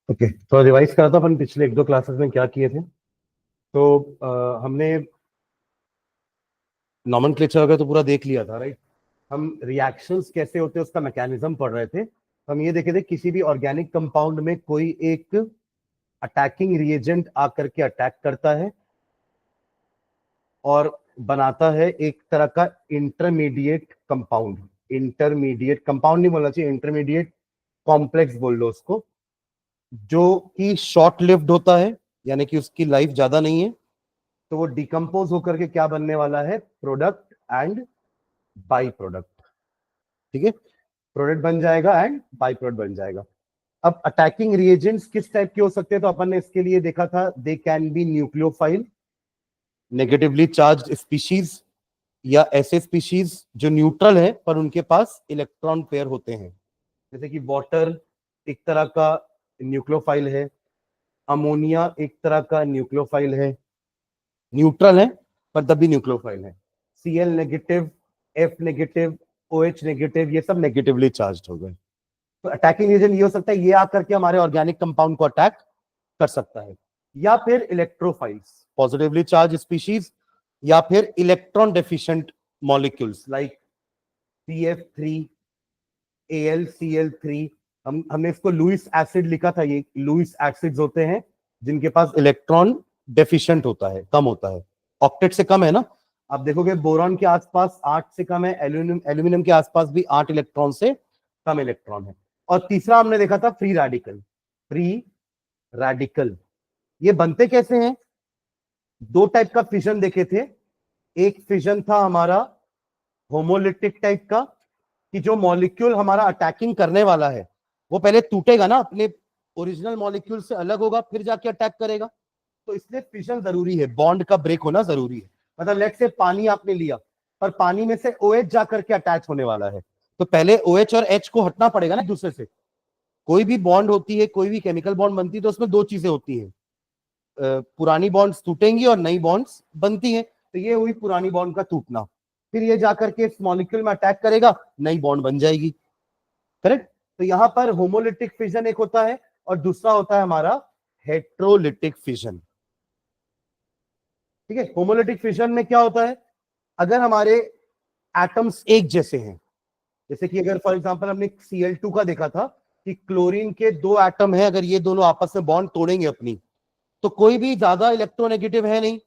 Okay, तो revise करा था अपन पिछले एक दो क्लासेस में क्या किए थे। तो हमने नॉमेनक्लेचर वगैरह तो पूरा देख लिया था, राइट। हम रिएक्शंस कैसे होते हैं उसका मैकेनिज्म पढ़ रहे थे। हम ये देखे थे किसी भी ऑर्गेनिक कंपाउंड में कोई एक अटैकिंग रिएजेंट आकर के अटैक करता है और बनाता है एक तरह का इंटरमीडिएट कंपाउंड। इंटरमीडिएट कंपाउंड नहीं बोलना चाहिए, इंटरमीडिएट कॉम्प्लेक्स बोल लो उसको, जो कि शॉर्ट लिव्ड होता है, यानी कि उसकी लाइफ ज्यादा नहीं है। तो वो डिकम्पोज होकर के क्या बनने वाला है, प्रोडक्ट एंड बाई प्रोडक्ट। ठीक है, प्रोडक्ट बन जाएगा एंड बाई प्रोडक्ट बन जाएगा। अब अटैकिंग रिएजेंट्स किस टाइप के हो सकते हैं, तो अपन ने इसके लिए देखा था, they can be nucleophile, negatively charge species, या ऐसे स्पीशीज जो न्यूट्रल है पर उनके पास इलेक्ट्रॉन पेयर होते हैं। जैसे कि वाटर एक तरह का न्यूक्लियोफाइल है, अमोनिया एक तरह का न्यूक्लियोफाइल है, न्यूट्रल है पर तब भी न्यूक्लियोफाइल है। Cl negative, F negative, OH negative, ये सब नेगेटिवली चार्ज हो गए। तो अटैकिंग एजेंट ये हो सकता है, ये आकर के हमारे ऑर्गेनिक कंपाउंड को अटैक कर सकता है। या फिर इलेक्ट्रोफाइल्स, पॉजिटिवली चार्ज स्पीशीज, या फिर electron deficient molecules like CF3, AlCl3। हमने इसको लुइस एसिड लिखा था, ये लुइस एसिड्स होते हैं जिनके पास इलेक्ट्रॉन डेफिशिएंट होता है, कम होता है, ऑक्टेट से कम है ना। आप देखोगे बोरॉन के आसपास 8 से कम है, एल्यूमिनियम के आसपास भी 8 इलेक्ट्रॉन से कम इलेक्ट्रॉन है। और तीसरा हमने देखा था फ्री रेडिकल। फ्री रेडिकल ये बनते कैसे हैं, दो टाइप का फिजन देखे थे। एक फिजन था हमारा होमोलिटिक टाइप का, कि जो मॉलिक्यूल हमारा अटैकिंग करने वाला है वो पहले टूटेगा ना, अपने ओरिजिनल मॉलिक्यूल से अलग होगा, फिर जाके अटैक करेगा। तो इसलिए फिशन जरूरी है, बॉन्ड का ब्रेक होना जरूरी है। मतलब लेट से पानी आपने लिया, पर पानी में से OH जाकर के अटैच होने वाला है, तो पहले OH और H को हटना पड़ेगा ना दूसरे से। कोई भी बॉन्ड होती है, कोई भी केमिकल बॉन्ड बनती है, तो उसमें दो चीजें होती हैं, पुरानी बॉन्ड्स टूटेंगी और नई बॉन्ड्स बनती हैं। तो ये हुई पुरानी बॉन्ड का टूटना, फिर ये जाकर के इस मॉलिक्यूल में अटैक करेगा, नई बॉन्ड बन जाएगी। करेक्ट। तो यहां पर होमोलिटिक फिजन एक होता है और दूसरा होता है हमारा हेट्रोलिटिक फिजन। ठीक है, होमोलिटिक फिजन में क्या होता है, अगर हमारे एटम्स एक जैसे हैं, जैसे कि अगर फॉर एग्जांपल हमने Cl2 का देखा था कि क्लोरीन के दो एटम है, अगर ये दोनों आपस में बॉन्ड तोड़ेंगे अपनी, तो कोई भी ज्यादा इलेक्ट्रोनेगेटिव है नहीं,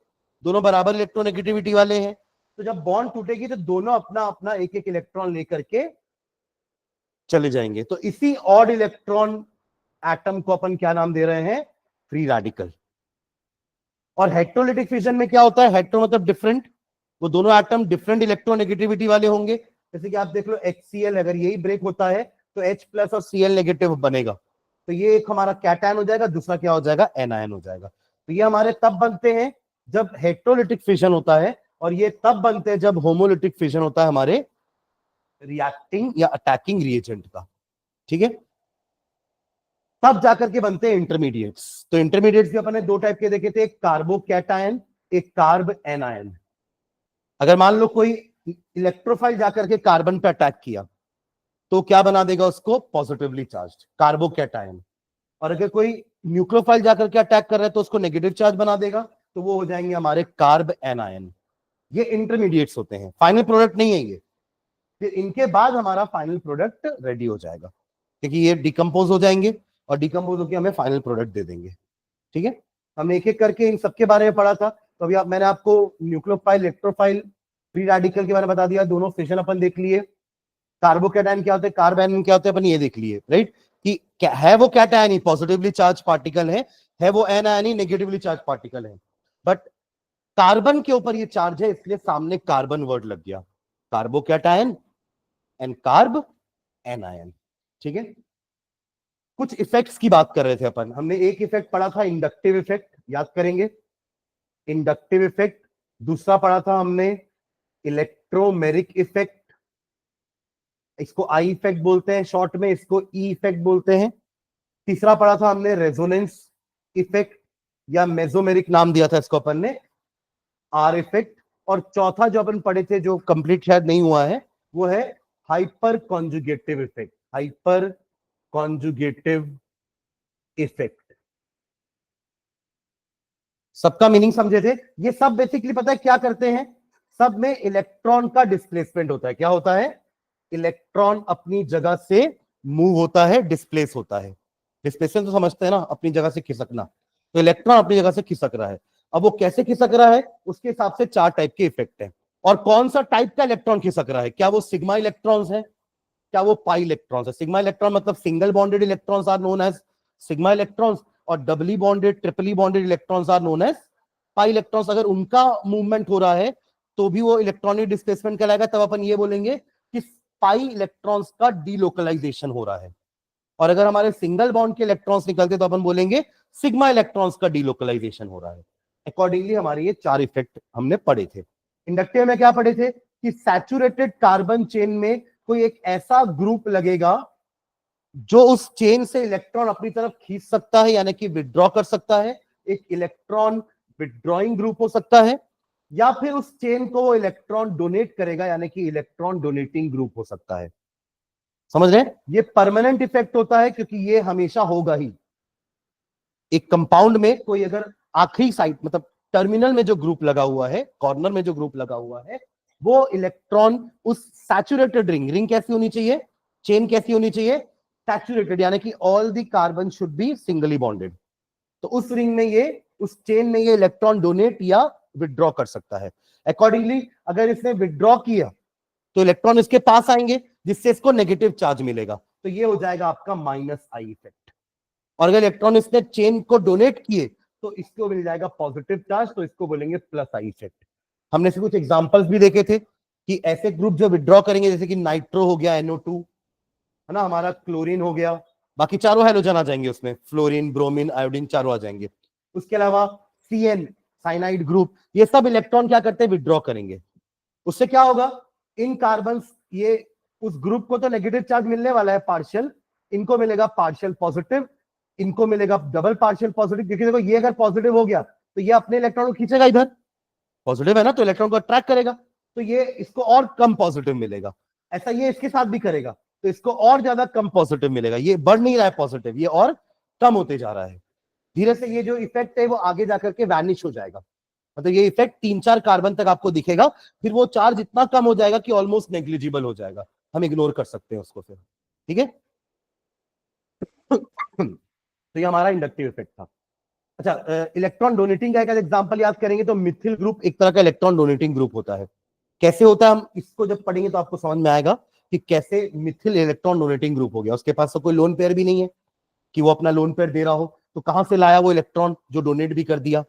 दोनों बराबर इलेक्ट्रोनेगेटिविटी वाले हैं। तो जब बॉन्ड टूटेगी तो दोनों अपना अपना एक एक इलेक्ट्रॉन लेकर के चले जाएंगे। तो इसी ऑड इलेक्ट्रॉन एटम को अपन क्या नाम दे रहे हैं, फ्री रेडिकल। और हेट्रोलिटिक फिजन में क्या होता है, हेट्रो मतलब डिफरेंट, वो दोनों एटम डिफरेंट इलेक्ट्रोनेगेटिविटी वाले होंगे। जैसे कि आप देख लो HCl, अगर यही ब्रेक होता है तो H प्लस और Cl नेगेटिव बनेगा, तो ये एक हमारा कैटायन हो जाएगा, दूसरा क्या हो जाएगा, एनायन हो जाएगा। तो ये हमारे तब बनते हैं जब हेट्रोलिटिक फिजन होता है, और ये तब बनते हैं जब होमोलिटिक फिजन होता है हमारे रिएक्टिंग या अटैकिंग रिएजेंट का। ठीक है, तब जाकर के बनते हैं इंटरमीडिएट्स। तो इंटरमीडिएट्स भी अपन ने दो टाइप के देखे थे, एक कार्बोकैटायन, एक कार्ब एनायन। अगर मान लो कोई इलेक्ट्रोफाइल जाकर के कार्बन पे अटैक किया तो क्या बना देगा उसको, पॉजिटिवली चार्ज कार्बोकैटायन। और अगर कोई न्यूक्लियोफाइल जाकर के अटैक कर रहा है तो उसको नेगेटिव चार्ज बना देगा, तो वो हो जाएंगे हमारे कार्ब एनायन। ये इंटरमीडिएट्स होते हैं, फाइनल प्रोडक्ट नहीं है ये। फिर इनके बाद हमारा फाइनल प्रोडक्ट रेडी हो जाएगा, क्योंकि ये डिकम्पोज हो जाएंगे और डिकम्पोज होकर हमें फाइनल प्रोडक्ट दे देंगे। ठीक है, हमने एक एक करके इन सबके बारे में पढ़ा था। तो अभी मैंने आपको न्यूक्लियोफाइल, इलेक्ट्रोफाइल, फ्री रेडिकल के बारे में बता दिया, दोनों फिजन अपन देख लिए। कार्बोकैटायन क्या होता है, कार्बन क्या होता है, अपन ये देख लिए, राइट। कि क्या है, वो कैटायन ही पॉजिटिवली चार्ज पार्टिकल है वो एनायन ही नेगेटिवली चार्ज पार्टिकल है। बट कार्बन के ऊपर ये चार्ज है, इसलिए सामने कार्बन वर्ड लग गया, कार्बोकैटायन एंड कार्ब एनायन। ठीक है, कुछ इफेक्ट्स की बात कर रहे थे अपन। हमने एक इफेक्ट पढ़ा था इंडक्टिव इफेक्ट, याद करेंगे, इंडक्टिव इफेक्ट। दूसरा पढ़ा था हमने इलेक्ट्रोमेरिक इफेक्ट, इसको आई इफेक्ट बोलते हैं शॉर्ट में, इसको ई इफेक्ट बोलते हैं। तीसरा पढ़ा था हमने रेजोनेंस इफेक्ट, या मेसोमेरिक नाम दिया था इसको अपन ने, आर इफेक्ट। और चौथा जो अपन पढ़े थे, जो कंप्लीट शायद नहीं हुआ है, वो है hyper conjugative effect. Hyper conjugative effect. सबका मीनिंग समझे थे? ये सब बेसिकली पता है क्या करते हैं, सब में इलेक्ट्रॉन का डिस्प्लेसमेंट होता है। क्या होता है? इलेक्ट्रॉन अपनी जगह से मूव होता है, डिस्प्लेस होता है। डिस्प्लेसमेंट तो समझते हैं ना, अपनी जगह से खिसकना। तो इलेक्ट्रॉन अपनी जगह से खिसक रहा है। अब वो कैसे खिसक रहा है, उसके हिसाब से 4 टाइप के इफेक्ट है। और कौन सा टाइप का इलेक्ट्रॉन खिसक रहा है, क्या वो सिग्मा इलेक्ट्रॉन्स है, क्या वो पाई इलेक्ट्रॉन्स है? सिग्मा इलेक्ट्रॉन मतलब single bonded electrons are known as sigma electrons, और doubly bonded triply bonded electrons are known as pi electrons. अगर उनका मूवमेंट हो रहा है तो भी वो इलेक्ट्रॉनिक डिस्प्लेसमेंट कहलाएगा। तब अपन ये बोलेंगे कि पाई इलेक्ट्रॉन्स का डीलोकलाइजेशन हो रहा है। और अगर हमारे सिंगल बॉन्ड के इलेक्ट्रॉन्स निकलते तो अपन बोलेंगे सिग्मा इलेक्ट्रॉन्स का डीलोकलाइजेशन हो रहा है। अकॉर्डिंगली हमारे ये 4 इफेक्ट हमने पढ़े थे। इंडक्टिव में क्या पढ़े थे कि सैचुरेटेड कार्बन चेन में कोई एक ऐसा ग्रुप लगेगा जो उस चेन से इलेक्ट्रॉन अपनी तरफ खींच सकता है, यानी कि विड्रॉ कर सकता है। एक इलेक्ट्रॉन विड्रॉइंग ग्रुप हो सकता है, या फिर उस चेन को वो इलेक्ट्रॉन डोनेट करेगा, यानी कि इलेक्ट्रॉन डोनेटिंग ग्रुप हो सकता है। समझ रहे हैं? ये परमानेंट इफेक्ट होता है क्योंकि ये हमेशा होगा ही। एक कंपाउंड में कोई अगर आखिरी साइड मतलब टर्मिनल में जो ग्रुप लगा हुआ है, कॉर्नर में जो ग्रुप लगा हुआ है, वो इलेक्ट्रॉन उस सैचुरेटेड रिंग कैसी होनी चाहिए, चेन कैसी होनी चाहिए, सैचुरेटेड, यानी कि all the carbon should be singly bonded. तो उस रिंग में ये, उस चेन में ये इलेक्ट्रॉन डोनेट या विड्रॉ कर सकता है। अकॉर्डिंगली अगर इसने विड्रॉ किया तो इलेक्ट्रॉन इसके पास आएंगे, जिससे इसको नेगेटिव चार्ज मिलेगा। तो ये हो जाएगा आपका माइनस आई इफेक्ट। और अगर इलेक्ट्रॉन इसने चेन को डोनेट किए तो इसको मिल जाएगा पॉजिटिव चार्ज, तो इसको बोलेंगे प्लस आई इफेक्ट। हमने से कुछ एग्जांपल्स भी देखे थे कि ऐसे ग्रुप जो विड्रॉ करेंगे, जैसे कि नाइट्रो हो गया NO2, है ना, हमारा क्लोरीन हो गया, बाकी चारों हाइड्रोजन आ जाएंगे उसमें, फ्लोरीन, ब्रोमीन, आयोडीन चारों आ जाएंगे। उसके अलावा CN साइनाइड ग्रुप, ये सब इलेक्ट्रॉन क्या करते हैं, विड्रॉ करेंगे। उससे क्या होगा, इन कार्बन, ये उस ग्रुप को तो नेगेटिव चार्ज मिलने वाला है पार्शियल, इनको मिलेगा पार्शियल पॉजिटिव, इनको मिलेगा डबल पार्शियल पॉजिटिव। क्योंकि देखो ये अगर पॉजिटिव हो गया तो ये अपने इलेक्ट्रॉन को खींचेगा इधर, पॉजिटिव है ना, तो इलेक्ट्रॉन को अट्रैक्ट करेगा, तो ये इसको और कम पॉजिटिव मिलेगा। ऐसा ये इसके साथ भी करेगा तो इसको और ज्यादा कम पॉजिटिव मिलेगा। ये बढ़ नहीं रहा है पॉजिटिव, ये और कम होते जा रहा है। धीरे से ये जो इफेक्ट है वो आगे जाकर के वैनिश हो जाएगा। मतलब ये इफेक्ट 3-4 कार्बन तक आपको दिखेगा, फिर वो चार्ज इतना कम हो जाएगा कि ऑलमोस्ट नेग्लिजिबल हो जाएगा, हम इग्नोर कर सकते हैं उसको फिर। ठीक है तो ये हमारा इंडक्टिव इफेक्ट था। अच्छा, इलेक्ट्रॉन डोनेटिंग का एक एग्जांपल याद करेंगे तो मिथिल ग्रुप एक तरह का इलेक्ट्रॉन डोनेटिंग ग्रुप होता है। कैसे होता है, हम इसको जब पढ़ेंगे तो आपको समझ में आएगा कि कैसे मिथिल इलेक्ट्रॉन डोनेटिंग ग्रुप हो गया। उसके पास तो कोई लोन पेयर भी नहीं है कि वो अपना लोन पेयर दे रहा हो, तो कहां से लाया वो इलेक्ट्रॉन जो डोनेट भी कर दिया?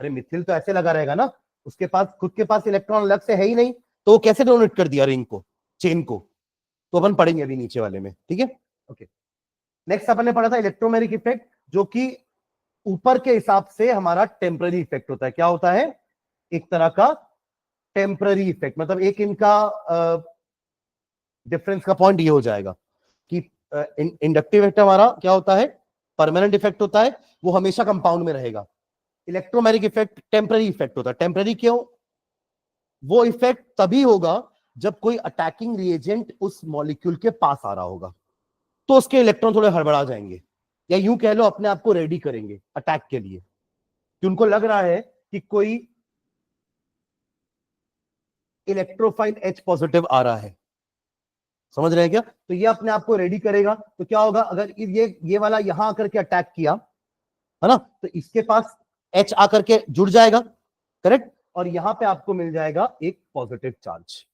अरे मिथिल तो ऐसे लगा रहेगा ना, उसके पास खुद के पास इलेक्ट्रॉन अलग से है ही नहीं, तो वो कैसे डोनेट कर दिया रिंग को, चेन को? तो अपन पढ़ेंगे अभी नीचे वाले में। ठीक है, ओके। नेक्स्ट अपन ने पढ़ा था इलेक्ट्रोमैग्नेटिक इफेक्ट, जो कि ऊपर के हिसाब से हमारा टेम्पररी इफेक्ट होता है। क्या होता है? एक तरह का टेम्पररी इफेक्ट। मतलब एक इनका डिफरेंस का पॉइंट ये हो जाएगा कि इंडक्टिव इफेक्ट हमारा क्या होता है, परमानेंट इफेक्ट होता है, वो हमेशा कंपाउंड में रहेगा। इलेक्ट्रोमैग्नेटिक इफेक्ट टेम्पररी इफेक्ट होता है। टेम्पररी क्यों? वो इफेक्ट तभी होगा जब कोई अटैकिंग रिएजेंट उस मॉलिक्यूल के पास आ रहा होगा, तो उसके इलेक्ट्रॉन थोड़े हड़बड़ा जाएंगे, या यूं कह लो अपने आप को रेडी करेंगे अटैक के लिए, कि उनको लग रहा है कि कोई इलेक्ट्रोफाइल H पॉजिटिव आ रहा है। समझ रहे हैं क्या? तो ये अपने आप को रेडी करेगा। तो क्या होगा, अगर ये वाला यहां आकर के अटैक किया, है ना, तो इसके पास H आकर के जुड़ जाएगा, करेक्ट, और यहां पे आपको मिल जाएगा एक पॉजिटिव चार्ज।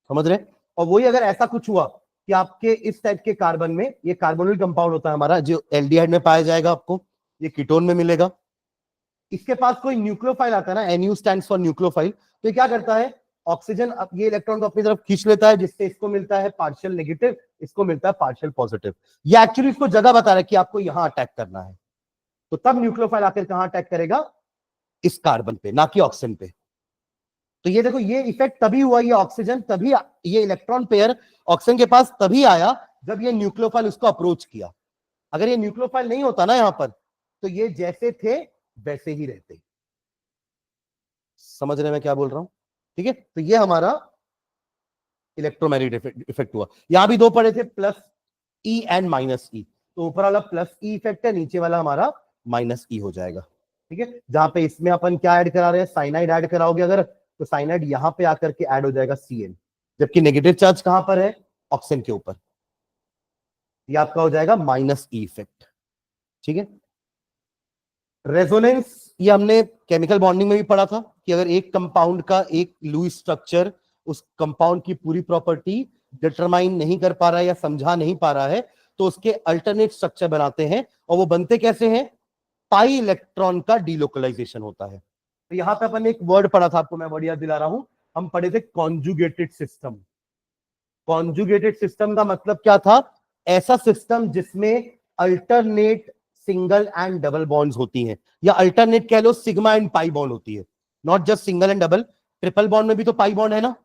समझ रहे हैं? और वही अगर ऐसा कुछ हुआ कि आपके इस टाइप के कार्बन में, ये कार्बोनिल कंपाउंड होता है हमारा, जो एल्डिहाइड में पाया जाएगा, आपको ये कीटोन में मिलेगा, इसके पास कोई न्यूक्लियोफाइल आता है ना, NU स्टैंड्स फॉर न्यूक्लियोफाइल, तो ये क्या करता है, ऑक्सीजन अब ये इलेक्ट्रॉन को अपनी तरफ खींच लेता है, जिससे इसको मिलता है पार्शियल नेगेटिव, इसको मिलता है पार्शियल पॉजिटिव। ये एक्चुअली इसको जगह बता रहा है कि आपको यहां अटैक करना है। तो तब न्यूक्लियोफाइल आकर कहां अटैक करेगा, इस कार्बन पे, ना कि ऑक्सीजन पे। तो ये देखो, ये इफेक्ट तभी हुआ, ये ऑक्सीजन तभी, ये इलेक्ट्रॉन पेयर ऑक्सीजन के पास तभी आया जब ये न्यूक्लियोफाइल उसको अप्रोच किया। अगर ये न्यूक्लियोफाइल नहीं होता ना यहां पर, तो ये जैसे थे वैसे ही रहते। समझ रहे मैं क्या बोल रहा हूं? ठीक है, तो ये हमारा इलेक्ट्रोमैग्नेटिक इफेक्ट हुआ। यहां भी दो पढ़े थे, plus E and minus E। तो ऊपर वाला प्लस ई इफेक्ट है, नीचे वाला हमारा माइनस ई हो जाएगा। ठीक है, जहां पे इसमें अपन क्या ऐड करा रहे हैं, साइनाइड ऐड कराओगे अगर, तो साइनाइड यहां पे आकर के ऐड हो जाएगा Cl, जबकि नेगेटिव चार्ज कहां पर है, ऑक्सीजन के ऊपर, ये आपका हो जाएगा माइनस ई इफेक्ट। ठीक है, रेजोनेंस ये हमने केमिकल बॉन्डिंग में भी पढ़ा था कि अगर एक कंपाउंड का एक लुईस स्ट्रक्चर उस कंपाउंड की पूरी प्रॉपर्टी डिटरमाइन नहीं कर पा रहा है या समझा नहीं पा रहा है, तो उसके अल्टरनेट स्ट्रक्चर बनाते हैं, और वो बनते कैसे हैं, पाई इलेक्ट्रॉन का डीलोकलाइजेशन होता है। तो यहां पे अपन ने एक वर्ड पढ़ा था, आपको मैं वर्ड याद दिला रहा हूं, हम पढ़े थे कॉन्जुगेटेड सिस्टम। कॉन्जुगेटेड सिस्टम का मतलब क्या था, ऐसा सिस्टम जिसमें alternate single and double bonds होती हैं, या अल्टरनेट कह लो सिग्मा एंड पाई बॉन्ड होती है, not just single and double, triple bond में भी तो पाई बॉन्ड है ना,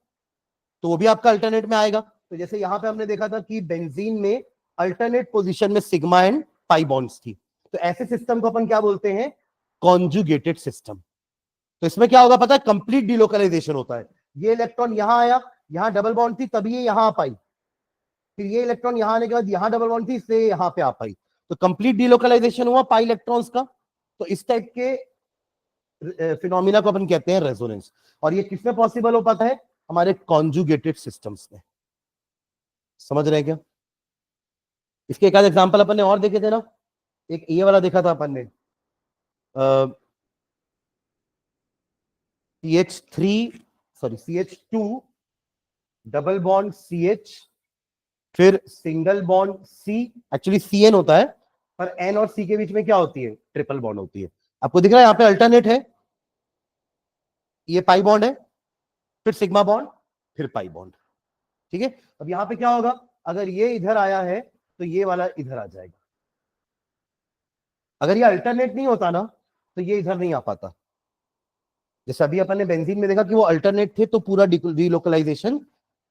तो वो भी आपका अल्टरनेट में आएगा। तो जैसे यहां पे हमने देखा था कि बेंजीन में अल्टरनेट पोजीशन में सिग्मा एंड पाई बॉन्ड्स थी, तो ऐसे सिस्टम को अपन क्या बोलते हैं, कॉन्जुगेटेड सिस्टम। तो इसमें क्या होगा पता है, कंप्लीट डिलोकलाइजेशन होता है। ये इलेक्ट्रॉन यहां आया, यहां डबल बॉन्ड थी तभी ये यहां आ पाई, फिर ये इलेक्ट्रॉन यहां आने के बाद यहां डबल बॉन्ड थी इसलिए यहां पे आ पाई, तो कंप्लीट डिलोकलाइजेशन हुआ पाई इलेक्ट्रॉन्स का। तो इस टाइप के फिनोमिना को अपन कहते हैं रेजोनेंस, और ये किसमें पॉसिबल हो पाता है, हमारे कॉन्जुगेटेड सिस्टम्स में। समझ रहे हैं क्या? इसके एक आध एग्जांपल अपन ने और देखे थे ना, एक ये वाला देखा था अपन ने, CH3 sorry CH2 double bond CH, फिर single bond C, actually CN होता है, पर N और C के बीच में क्या होती है, ट्रिपल बॉन्ड होती है। आपको दिख रहा है यहाँ पे अल्टरनेट है, ये पाई बॉन्ड है, फिर सिग्मा बॉन्ड, फिर पाई बॉन्ड। ठीक है, अब यहां पे क्या होगा, अगर ये इधर आया है तो ये वाला इधर आ जाएगा, अगर ये अल्टरनेट नहीं होता ना तो ये इधर नहीं आ पाता। जैसे अभी अपन ने बेंजीन में देखा कि वो अल्टरनेट थे तो पूरा डिलोकलाइजेशन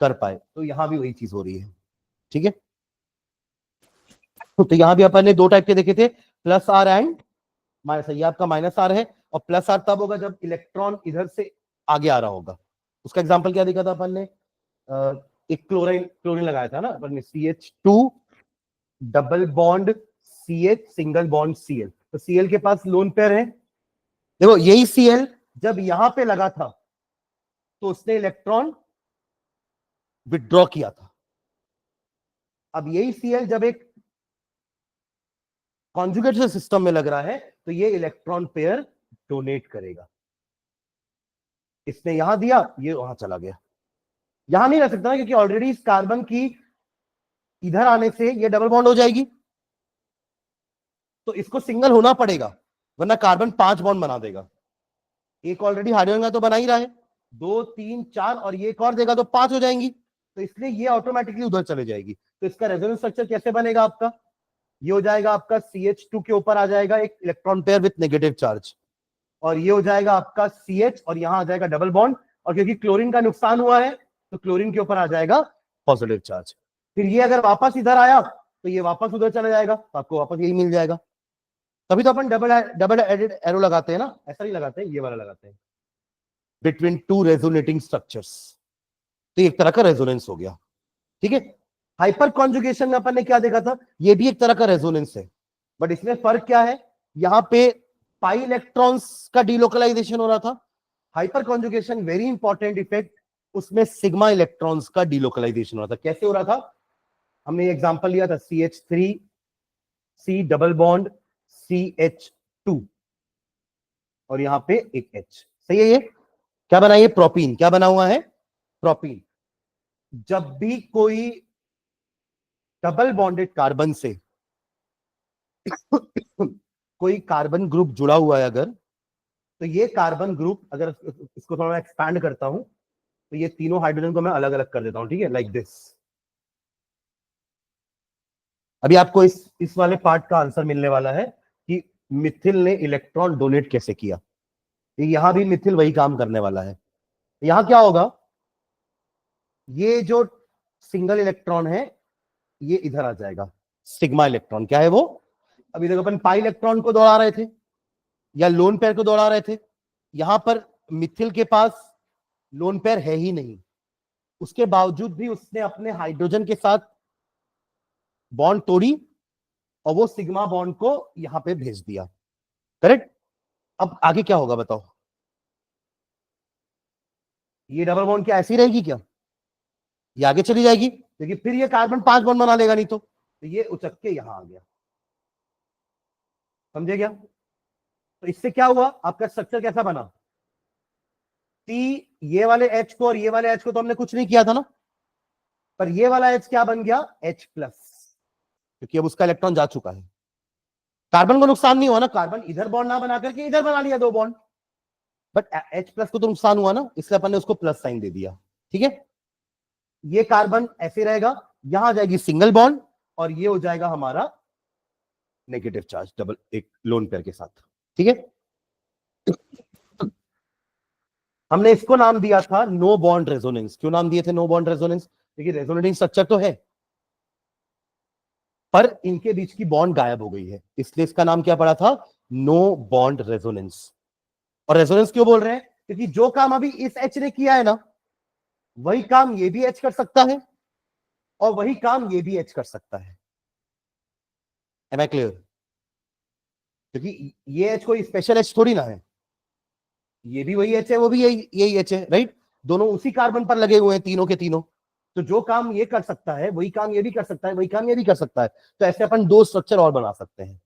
कर पाए, तो यहां भी वही चीज हो रही है। ठीक है, तो यहां भी अपन ने दो टाइप के देखे थे, प्लस आर एंड माइनस। ये आपका माइनस आर है, और प्लस आर तब होगा जब इलेक्ट्रॉन इधर से आगे आ रहा होगा। उसका एग्जांपल क्या देखा था अपन ने, एक क्लोरीन क्लोरीन लगाया था ना अपन ने, CH2 double bond CH single bond Cl, तो Cl के पास लोन पेयर है। देखो यही Cl जब यहां पे लगा था तो उसने इलेक्ट्रॉन विथड्रॉ किया था। अब यही Cl जब एक कॉन्जुगेट सिस्टम में लग रहा है तो ये इलेक्ट्रॉन पेयर डोनेट करेगा। इसने यहां दिया, ये वहां चला गया, यहां नहीं रह सकता ना, क्योंकि ऑलरेडी इस कार्बन की इधर आने से ये डबल बॉन्ड हो जाएगी, तो इसको सिंगल होना पड़ेगा, वरना कार्बन 5 बॉन्ड बना देगा। एक ऑलरेडी हाइड्रोजन का तो बना ही रहा है, 2 3 4, और ये एक और देगा तो 5 हो जाएंगी, तो इसलिए ये ऑटोमेटिकली उधर चले जाएगी। तो इसका रेजोनेंस स्ट्रक्चर कैसे बनेगा आपका, ये हो जाएगा आपका CH2 के ऊपर आ जाएगा एक electron pair with negative charge, और ये हो जाएगा आपका CH, और यहां आ जाएगा डबल बॉन्ड, और क्योंकि क्लोरीन का नुकसान हुआ है तो क्लोरीन के ऊपर आ जाएगा पॉजिटिव चार्ज। फिर ये अगर वापस इधर आया तो ये वापस उधर चला जाएगा, तो आपको वापस यही मिल जाएगा। तभी तो अपन डबल डबल एडेड एरो लगाते हैं ना, ऐसा नहीं लगाते हैं, ये वाला लगाते हैं, बिटवीन टू रेजोनेटिंग स्ट्रक्चर्स, तो एक तरह का रेजोनेंस हो गया। ठीक है, हाइपर कॉन्जुगेशन में अपन ने क्या देखा था, ये भी एक तरह का रेजोनेंस है, बट इसमें फर्क क्या है, यहां पे पाई इलेक्ट्रॉन्स का डीलोकलाइजेशन हो रहा था, hyper conjugation very important effect, उसमें सिग्मा इलेक्ट्रॉन्स का डीलोकलाइजेशन हो रहा था। कैसे हो रहा था, हमने एग्जांपल लिया था CH3 C double bond CH2, और यहां पे एक H, सही है। ये क्या बना, ये प्रोपीन, क्या बना हुआ है, प्रोपीन। जब भी कोई डबल बॉन्डेड कार्बन से कोई कार्बन ग्रुप जुड़ा हुआ है अगर, तो ये कार्बन ग्रुप, अगर इसको थोड़ा एक्सपैंड करता हूं तो ये तीनों हाइड्रोजन को मैं अलग अलग कर देता हूं, ठीक है, लाइक दिस। अभी आपको इस वाले पार्ट का आंसर मिलने वाला है कि मिथिल ने इलेक्ट्रॉन डोनेट कैसे किया। यहां भी मिथिल वही काम करने वाला है। यहां क्या होगा, ये जो सिंगल इलेक्ट्रॉन है ये इधर आ जाएगा, सिग्मा इलेक्ट्रॉन क्या है वो, अभी देखो अपन पाई इलेक्ट्रॉन को दौड़ा रहे थे या लोन पेयर को दौड़ा रहे थे, यहां पर मिथिल के पास लोन पेयर है ही नहीं, उसके बावजूद भी उसने अपने हाइड्रोजन के साथ बॉन्ड तोड़ी और वो सिग्मा बॉन्ड को यहां पे भेज दिया, करेक्ट। अब आगे क्या होगा बताओ, ये डबल बॉन्ड क्या ऐसी रहेगी क्या, ये आगे चली जाएगी, क्योंकि फिर ये कार्बन 5 बॉन्ड बना लेगा नहीं तो ये उचक के यहां आ गया, समझे क्या। तो इससे क्या हुआ, आपका स्ट्रक्चर कैसा बना, टी, ये वाले H को और ये वाले H को तो हमने कुछ नहीं किया था ना, पर ये वाला H क्या बन गया, H प्लस, क्योंकि अब उसका इलेक्ट्रॉन जा चुका है। कार्बन को नुकसान नहीं हुआ ना, कार्बन इधर बॉन्ड ना बना करके इधर बना लिया 2 बॉन्ड, बट H प्लस को तो नुकसान हुआ ना, इसलिए अपन ने उसको प्लस साइन दे दिया, ठीक है। ये कार्बन ऐसे रहेगा, यहां जाएगी सिंगल बॉन्ड और ये हो जाएगा हमारा नेगेटिव चार्ज डबल एक लोन पेयर के साथ, ठीक है। हमने इसको नाम दिया था नो बॉन्ड रेजोनेंस। क्यों नाम दिए थे नो बॉन्ड रेजोनेंस, क्योंकि रेजोनेटिंग स्ट्रक्चर तो है पर इनके बीच की बॉन्ड गायब हो गई है, इसलिए इसका नाम क्या पड़ा था, नो बॉन्ड रेजोनेंस। और रेजोनेंस क्यों बोल रहे हैं, क्योंकि जो काम अभी इस एच ने किया है ना, वही काम ये भी एच कर सकता है और वही काम ये भी एच कर सकता है। एम आई क्लियर, क्योंकि ये एच कोई स्पेशल एच थोड़ी ना है, ये भी वही एच है, वो भी यही एच है, राइट। दोनों उसी कार्बन पर लगे हुए हैं, तीनों के तीनों। तो जो काम ये कर सकता है वही काम ये भी कर सकता है, वही काम ये भी कर सकता है। तो ऐसे अपन 2 स्ट्रक्चर और बना सकते हैं,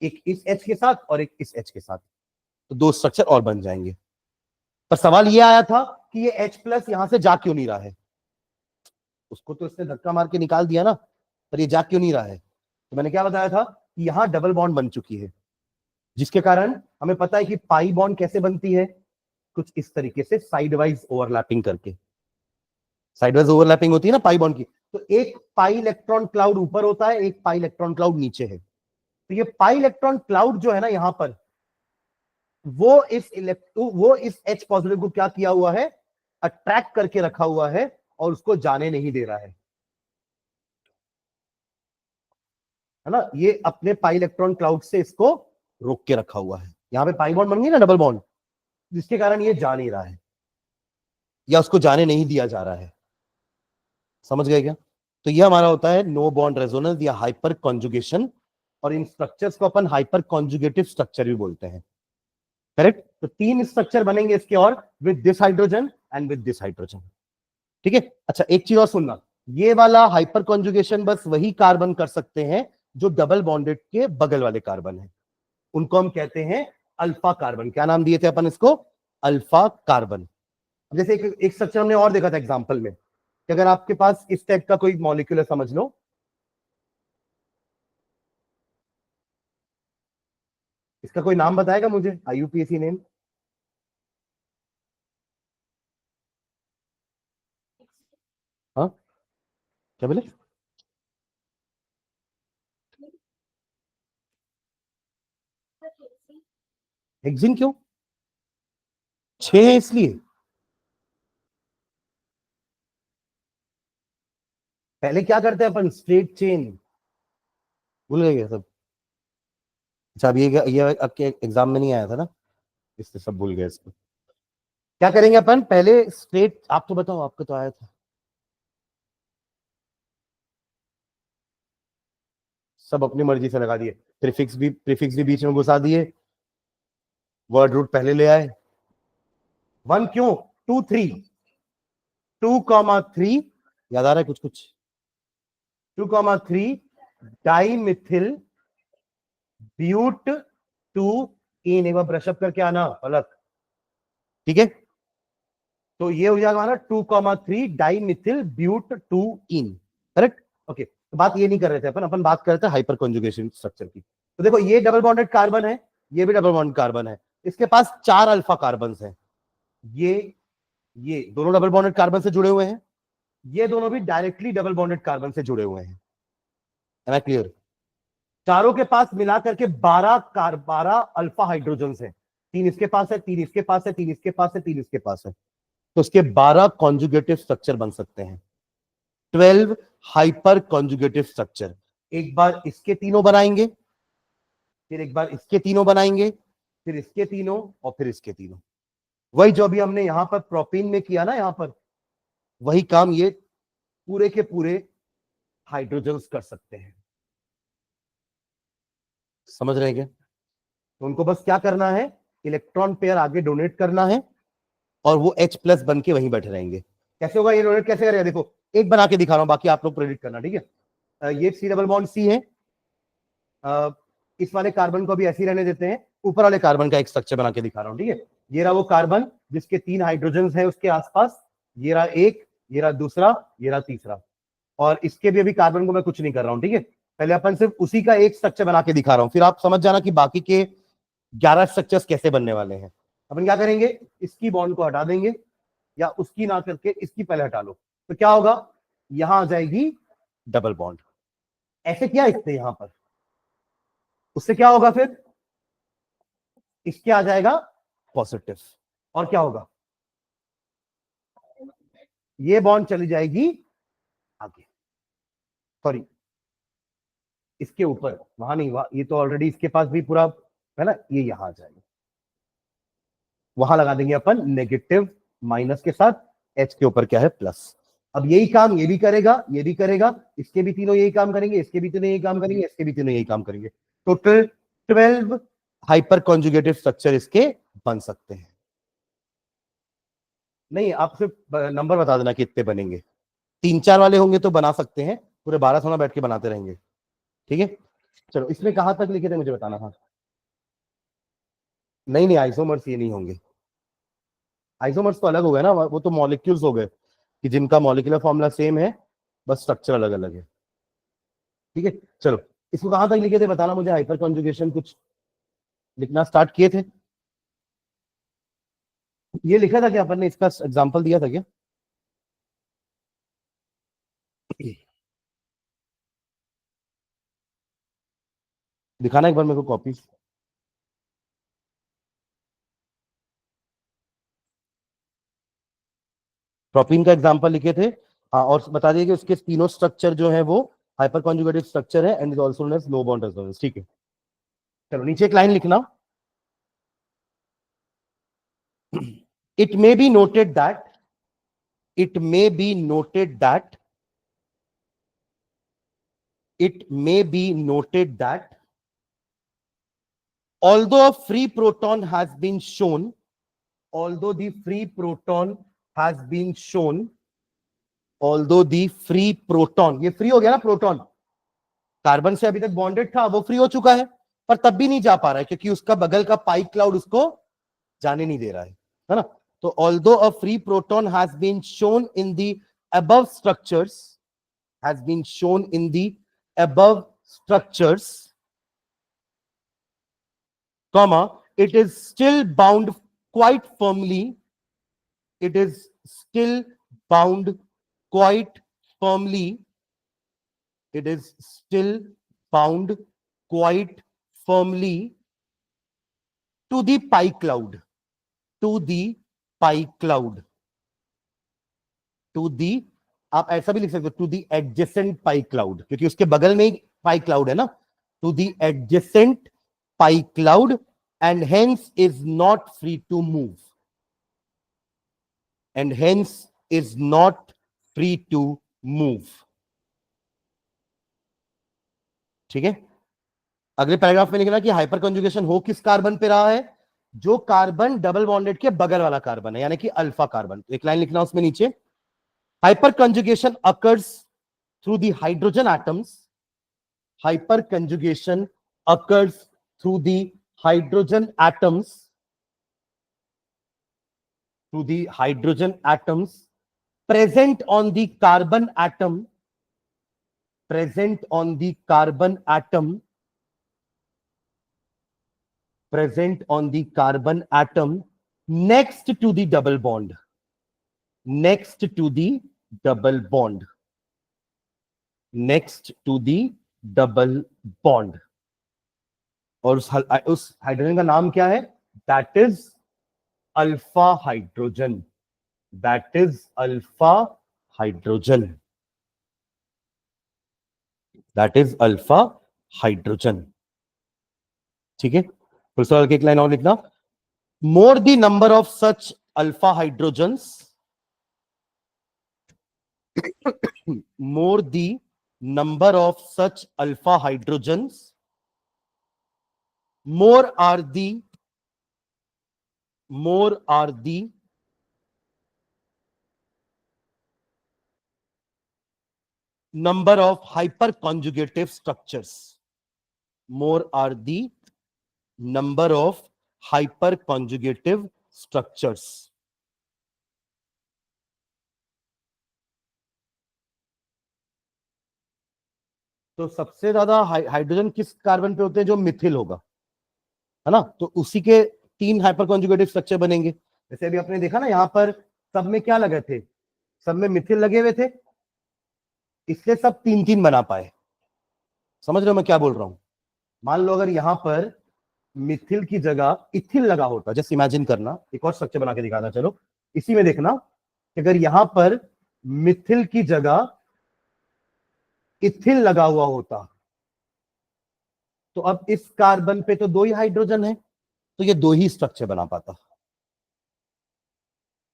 एक इस एच के साथ और एक इस एच के साथ, तो 2 स्ट्रक्चर और बन जाएंगे। पर सवाल ये आया था कि ये H प्लस यहां से जा क्यों नहीं रहा है, उसको तो इसने धक्का मार के निकाल दिया ना, पर ये जा क्यों नहीं रहा है। तो मैंने क्या बताया था कि यहां डबल बॉन्ड बन चुकी है, जिसके कारण हमें पता है कि पाई बॉन्ड कैसे बनती है, कुछ इस तरीके से साइडवाइज ओवरलैपिंग करके। साइडवाइज ओवरलैपिंग होती है ना पाई बॉन्ड की, तो एक पाई इलेक्ट्रॉन क्लाउड ऊपर होता है, एक पाई इलेक्ट्रॉन क्लाउड नीचे है। तो ये पाई इलेक्ट्रॉन क्लाउड जो है ना यहां पर, वो इस H पॉजिटिव को क्या किया हुआ है, अट्रैक्ट करके रखा हुआ है और उसको जाने नहीं दे रहा है ना। ये अपने पाई इलेक्ट्रॉन क्लाउड से इसको रोक के रखा हुआ है, यहां पे पाई बॉन्ड बन गई ना डबल बॉन्ड, जिसके कारण ये जा नहीं रहा है या उसको जाने नहीं दिया जा रहा है, समझ गए क्या। तो ये हमारा होता है नो बॉन्ड रेजोनेंस या हाइपर कॉन्जुगेशन, और इन स्ट्रक्चर्स को अपन हाइपर कॉन्जुगेटिव स्ट्रक्चर भी बोलते हैं, करेक्ट। तो 3 स्ट्रक्चर बनेंगे इसके और, with this hydrogen and with this hydrogen, ठीक है। अच्छा एक चीज और सुनना, ये वाला हाइपर कॉन्जुगेशन बस वही कार्बन कर सकते हैं जो डबल बॉन्डेड के बगल वाले कार्बन है, उनको हम कहते हैं अल्फा कार्बन। क्या नाम दिए थे अपन इसको, अल्फा कार्बन। जैसे एक स्ट्रक्चर हमने और देखा था एग्जांपल में, कि अगर आपके पास इस टाइप का कोई मॉलिक्यूल है, समझ लो इसका कोई नाम बताएगा मुझे, आईयूपीएसी नेम। हाँ क्या बोले, हेक्सिन क्यों, 6 है इसलिए, पहले क्या करते हैं अपन, स्ट्रेट चेन, भूल गए ये सब। अच्छा अब ये आपके एग्जाम में नहीं आया था ना, इससे सब भूल गए इसको। क्या करेंगे अपन, पहले स्ट्रेट, आप तो बताओ, आपको तो आया था। सब अपनी मर्जी से लगा दिए, प्रीफिक्स भी बीच में घुसा दिए, वर्ड रूट पहले ले आए। 1 क्यों, 2 3, 2,3, याद आ रहा है कुछ कुछ, 2,3 डाई मिथिल ब्यूट 2 इन, एक बार ब्रशअप करके आना पलक, ठीक है। तो ये हो जाएगा हमारा 2,3 di methyl but 2 ene, correct. Okay, तो बात ये नहीं कर रहे थे अपन अपन बात कर रहे थे हाइपर कॉन्जुगेशन स्ट्रक्चर की। तो देखो ये डबल बॉन्डेड कार्बन है, ये भी डबल बॉन्ड कार्बन है, इसके पास 4 अल्फा कार्बन हैं, ये दोनों डबल बॉन्डेड कार्बन से जुड़े हुए हैं, ये दोनों भी डायरेक्टली डबल बॉन्डेड कार्बन से जुड़े हुए हैं, है ना क्लियर। चारों के पास मिलाकर के 12 अल्फा हाइड्रोजन है, 3 इसके पास है, 3 इसके पास है, 3 इसके पास है, 3 इसके पास है, तो उसके 12 कॉन्जुगेटिव स्ट्रक्चर बन सकते हैं, 12 हाइपर कॉन्जुगेटिव स्ट्रक्चर। एक बार इसके तीनों बनाएंगे, फिर एक बार इसके तीनों बनाएंगे, फिर इसके तीनों और फिर इसके तीनों, वही जो अभी हमने यहां पर प्रोपीन में किया ना, यहां पर वही काम ये पूरे के पूरे हाइड्रोजन्स कर सकते हैं। समझ रहे हैं क्या? तो उनको बस क्या करना है, इलेक्ट्रॉन पेयर आगे डोनेट करना है और वो H+ बन के वहीं बैठे रहेंगे। कैसे होगा ये डोनेट, कैसे करेगा? देखो एक बना के दिखा रहा हूं, बाकी आप लोग प्रेडिक्ट करना, ठीक है? ये C डबल बॉन्ड C है, इस वाले कार्बन को भी ऐसे ही रहने देते हैं, ऊपर वाले कार्बन का एक स्ट्रक्चर बना के दिखा रहा हूं, ठीक है? ये रहा वो कार्बन जिसके 3 हाइड्रोजन है उसके आसपास, ये रहा एक, ये रहा दूसरा, ये रहा तीसरा, और इसके भी अभी कार्बन को मैं कुछ नहीं कर रहा हूं, ठीक है? पहले अपन सिर्फ उसी का एक स्ट्रक्चर बना के दिखा रहा हूं, फिर आप समझ जाना कि बाकी के 11 स्ट्रक्चर्स कैसे बनने वाले हैं। अपन क्या करेंगे, इसकी बॉन्ड को हटा देंगे, या उसकी ना करके इसकी पहले हटा लो, तो क्या होगा, यहां आ जाएगी डबल बॉन्ड। ऐसे किया इसने यहां पर, उससे क्या होगा फिर, इसके आ जाएगा पॉजिटिव, और क्या होगा, ये बॉन्ड चली जाएगी आगे, सॉरी इसके ऊपर, वहां नहीं, ये तो ऑलरेडी इसके पास भी पूरा है ना, ये यहां आ जाएगा, वहां लगा देंगे अपन नेगेटिव माइनस के साथ, H के ऊपर क्या है प्लस। अब यही काम ये भी करेगा, ये भी करेगा, इसके भी तीनों यही काम करेंगे, इसके भी तीनों यही काम करेंगे, इसके भी तीनों यही काम करेंगे। टोटल 12 हाइपर कॉन्जुगेटिव स्ट्रक्चर इसके बन सकते हैं। नहीं, आप सिर्फ नंबर बता देना कितने बनेंगे, 3-4 वाले होंगे तो बना सकते हैं, पूरे 12 सोना बैठ के बनाते रहेंगे, ठीक है? चलो इसमें कहां तक लिखे थे मुझे बताना। हाँ नहीं नहीं, आइसोमर्स ये नहीं होंगे, आइसोमर्स तो अलग हो गए ना, वो तो मॉलिक्यूल्स हो गए कि जिनका मॉलिक्यूलर फॉर्मूला सेम है, बस स्ट्रक्चर अलग अलग है, ठीक है? चलो इसको कहां तक लिखे थे बताना मुझे, हाइपर कॉन्जुगेशन कुछ लिखना स्टार्ट किए थे? ये लिखा था क्या अपन ने, इसका एग्जांपल दिया था क्या? दिखाना एक बार मेरे को कॉपी। प्रोपीन का एग्जांपल लिखे थे, हाँ, और बता दिए कि उसके तीनों स्ट्रक्चर जो है वो हाइपर कॉन्जुगेटिव स्ट्रक्चर है, and is also known as no bond resonance, ठीक है? चलो नीचे एक लाइन लिखना, it may be noted that, it may be noted that, it may be noted that although a free proton has been shown, although the free proton has been shown, although the free proton, ये free हो गया ना proton, carbon से अभी तक bonded था, वो free हो चुका है, पर तब भी नहीं जा पा रहा है क्योंकि उसका बगल का पाई क्लाउड उसको जाने नहीं दे रहा है ना? तो although a free proton has been shown in the above structures, has been shown in the above structures, comma, it is still bound quite firmly, it is still bound quite firmly, it is still bound quite firmly to the pi cloud, to the pi cloud, to the, आप ऐसा भी लिख सकते हो to the adjacent pi cloud, क्योंकि उसके बगल में ही पाई क्लाउड है ना, to the adjacent pi cloud, and hence is not free to move, and hence is not free to move, ठीक है? अगले पैराग्राफ में लिखना कि हाइपर कंजुगेशन हो किस कार्बन पे रहा है, जो कार्बन डबल बॉन्डेड के बगल वाला कार्बन है, यानी कि अल्फा कार्बन। एक लाइन लिखना उसमें नीचे, hyper conjugation occurs through the hydrogen atoms, hyper conjugation occurs through the hydrogen atoms, through the hydrogen atoms present on the carbon atom, present on the carbon atom, present on the carbon atom next to the double bond, next to the double bond, next to the double bond, और उस hydrogen का नाम क्या है, that is alpha hydrogen, that is alpha hydrogen, that is alpha hydrogen, ठीक है? फिर से एक लाइन और लिखना, more the number of such alpha hydrogens, more the number of such alpha hydrogens, more are the number of hyperconjugative structures. More are the number of hyperconjugative structures. तो सबसे ज्यादा हाइड्रोजन किस कार्बन पे होते हैं? जो मिथिल होगा, है ना? तो उसी के 3 हाइपरकॉन्जुगेटिव स्ट्रक्चर बनेंगे। जैसे अभी आपने देखा ना, यहां पर सब में क्या लगे थे? सब में मिथिल लगे हुए थे, इसलिए सब 3-3 बना पाए। समझ रहे हो मैं क्या बोल रहा हूं? मान लो अगर यहां पर मिथिल की जगह इथिल लगा होता, जैसे इमेजिन करना, एक और स्ट्रक्चर बना के दिखाना, चलो इसी में देखना कि अगर यहां पर मिथिल की जगह इथिल लगा हुआ होता, तो अब इस कार्बन पे तो 2 ही हाइड्रोजन है, तो ये 2 ही स्ट्रक्चर बना पाता।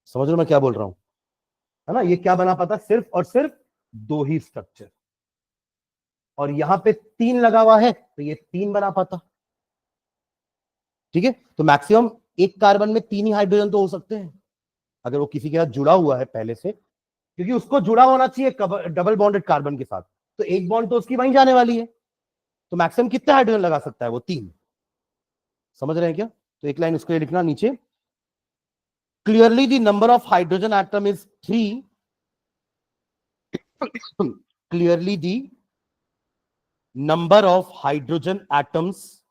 समझ रहे हो मैं क्या बोल रहा हूं? है ना? ये क्या बना पाता? सिर्फ और सिर्फ 2 ही स्ट्रक्चर। और यहां पे 3 लगा हुआ है, तो ये 3 बना पाता। ठीक है? तो मैक्सिमम एक कार्बन में 3 ही हाइड्रोजन तो हो सकते हैं, अगर वो किसी के साथ जुड़ा हुआ है पहले से, क्योंकि उसको जुड़ा होना चाहिए डबल बॉन्डेड कार्बन के साथ, तो एक बॉन्ड तो उसकी वहीं जाने वाली है। तो मैक्सिमम कितने हाइड्रोजन लगा सकता है वो? 3। समझ रहे हैं क्या? तो एक लाइन उसके लिए लिखना नीचे, clearly the number of hydrogen atom is 3। Clearly the number of hydrogen atoms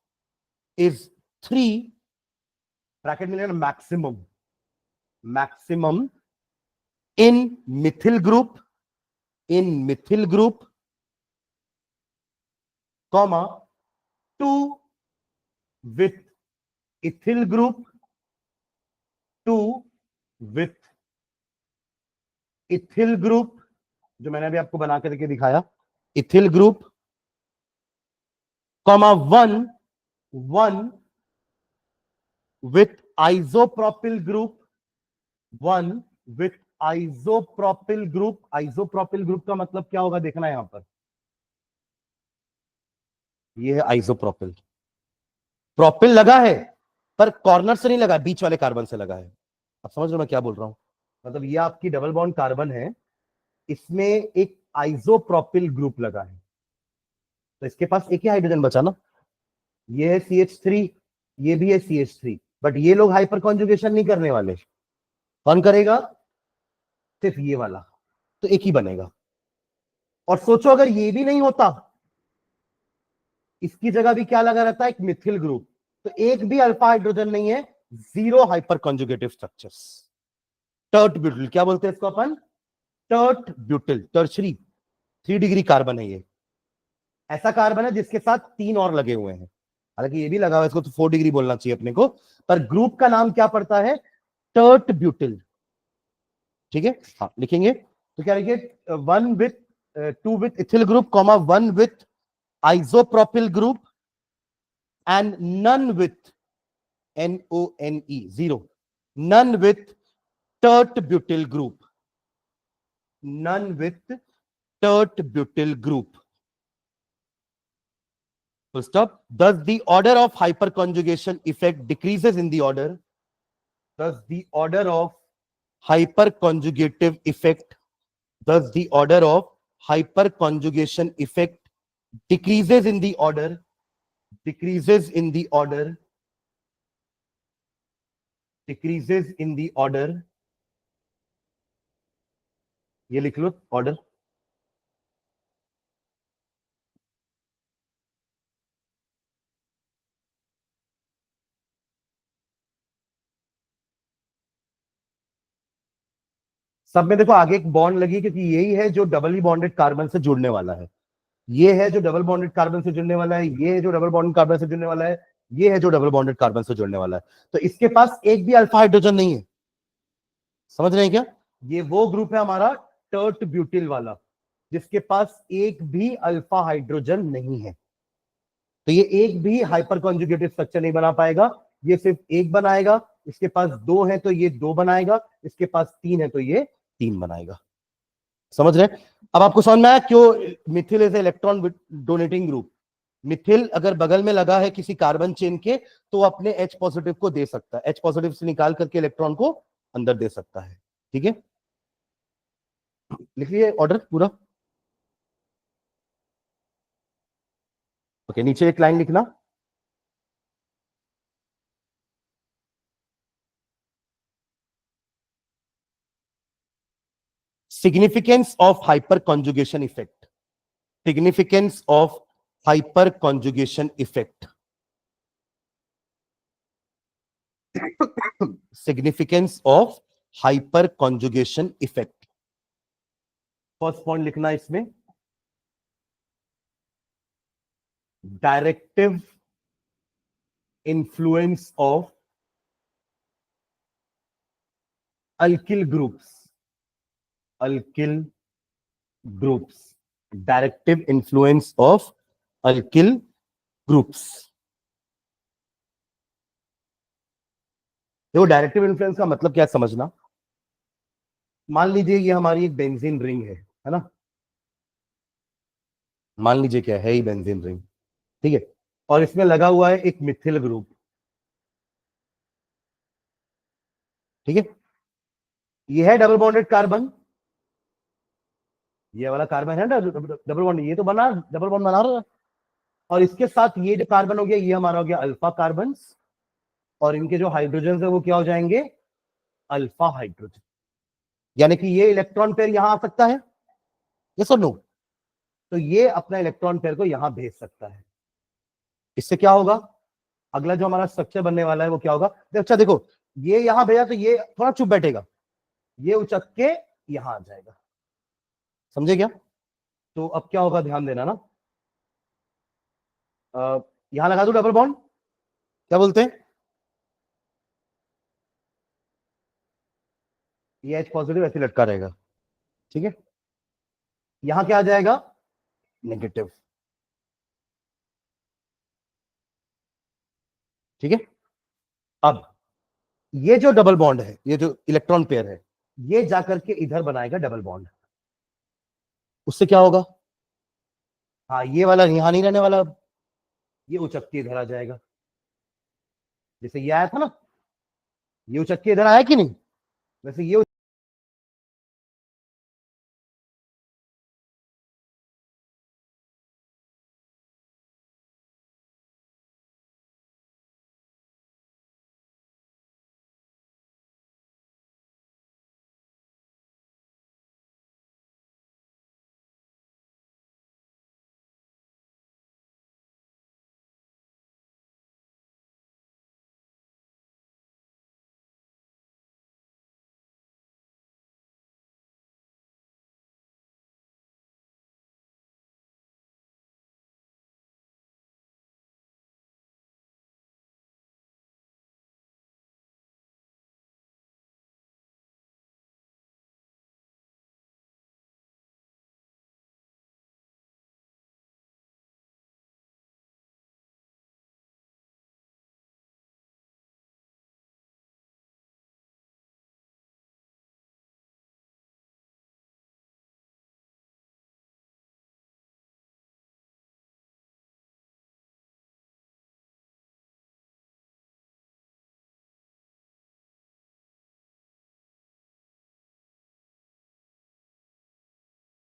is 3, bracket में लेना maximum in methyl group comma 2 with ethyl group, 2 with ethyl group, जो मैंने अभी आपको बना करके दिखाया, ethyl group comma 1 with isopropyl group, 1 with isopropyl group। isopropyl group का मतलब क्या होगा देखना है यहां पर, ये है आइसोप्रोपिल। प्रोपिल लगा है पर कॉर्नर से नहीं लगा, बीच वाले कार्बन से लगा है। आप समझ रहे हो मैं क्या बोल रहा हूं? मतलब ये आपकी डबल बॉन्ड कार्बन है, इसमें एक आइसोप्रोपिल ग्रुप लगा है, तो इसके पास एक ही हाइड्रोजन बचा ना, ये है CH3, ये भी है CH3, बट ये लोग हाइपर कॉन्जुगेशन नहीं करने वाले। कौन करेगा? सिर्फ ये वाला, तो एक ही बनेगा। और सोचो अगर ये भी नहीं होता, इसकी जगह भी क्या लगा रहता है? एक मिथिल ग्रुप, तो एक भी अल्फा हाइड्रोजन नहीं है, 0 hyperconjugative structures. Tert butyl, क्या बोलते हैं इसको अपन? Tert butyl, tertiary 3 degree carbon है ये। ऐसा कार्बन है जिसके साथ 3 और लगे हुए हैं, हालांकि ये भी लगा हुआ है, इसको तो 4 डिग्री बोलना चाहिए अपने को, पर ग्रुप का नाम क्या पड़ता है? Tert butyl. ठीक है, हाँ लिखेंगे तो क्या लिखिए? 1 with 2 with ethyl group comma 1 with isopropyl group and none with NONE 0, none with tert butyl group, none with tert butyl group. Full stop. Thus the order of hyperconjugation effect decreases in the order. Thus the order of hyperconjugative effect, thus the order of hyperconjugation effect decreases in the order, decreases in the order, decreases in the order। ये लिख लो order. सब में देखो आगे एक bond लगी, क्योंकि यही है जो डबली बॉन्डेड कार्बन से जुड़ने वाला है, ये है जो डबल बॉन्डेड कार्बन से जुड़ने वाला है, ये है जो डबल बॉन्डेड कार्बन से जुड़ने वाला है, ये है जो डबल बॉन्डेड कार्बन से जुड़ने वाला है। तो इसके पास एक भी अल्फा हाइड्रोजन नहीं है। समझ रहे हैं क्या? ये वो ग्रुप है हमारा टर्ट ब्यूटिल वाला, जिसके पास एक भी अल्फा हाइड्रोजन नहीं है, तो ये एक भी हाइपर कॉन्जुगेटिव स्ट्रक्चर नहीं बना पाएगा, ये सिर्फ एक बनाएगा। इसके पास 2 है तो ये 2 बनाएगा, इसके पास 3 है तो ये 3 बनाएगा। समझ रहे हैं? अब आपको समझ में आया क्यों Mithil is electron donating group? Mithil अगर बगल में लगा है किसी कार्बन चेन के तो अपने H पॉजिटिव को दे सकता है, H पॉजिटिव से निकाल करके इलेक्ट्रॉन को अंदर दे सकता है। ठीक है, लिख लिए ऑर्डर पूरा। ओके, नीचे एक लाइन लिखना, significance of hyper conjugation effect, significance of hyper conjugation effect, significance of hyper conjugation effect. First point लिखना इसमें, directive influence of alkyl groups, alkyl groups, directive influence of alkyl groups. देखो directive influence का मतलब क्या समझना, मान लीजिए ये हमारी एक बेंजीन रिंग है ना, मान लीजिए क्या है ही बेंजीन रिंग, ठीक है, और इसमें लगा हुआ है एक मिथिल ग्रुप, ठीक है, ये है डबल बॉन्डेड कार्बन, ये वाला कार्बन है ना डबल बॉन्ड, ये तो बना डबल बॉन्ड बना रहा है, और इसके साथ ये जो कार्बन हो गया ये हमारा हो गया अल्फा कार्बन, और इनके जो हाइड्रोजन है वो क्या हो जाएंगे, अल्फा हाइड्रोजन, यानी कि ये इलेक्ट्रॉन पेयर यहां आ सकता है, ये सुन लो, तो ये अपना इलेक्ट्रॉन पेयर को यहां भेज सकता है। इससे क्या होगा, अगला जो हमारा स्ट्रक्चर बनने वाला है वो क्या होगा, अच्छा देखो ये यहां भेजा तो ये थोड़ा चुप बैठेगा, ये उचक के यहां आ जाएगा, समझे क्या। तो अब क्या होगा ध्यान देना ना, यहां लगा दो डबल बॉन्ड, क्या बोलते हैं, ये H पॉजिटिव ऐसे लटका रहेगा, ठीक है, यहां क्या आ जाएगा, नेगेटिव, ठीक है। अब ये जो डबल बॉन्ड है, ये जो इलेक्ट्रॉन पेयर है, ये जाकर के इधर बनाएगा डबल बॉन्ड, उससे क्या होगा, हाँ ये वाला यहां नहीं रहने वाला, ये उचक के इधर आ जाएगा, जैसे ये आया था ना, ये उचक के इधर आया कि नहीं, वैसे ये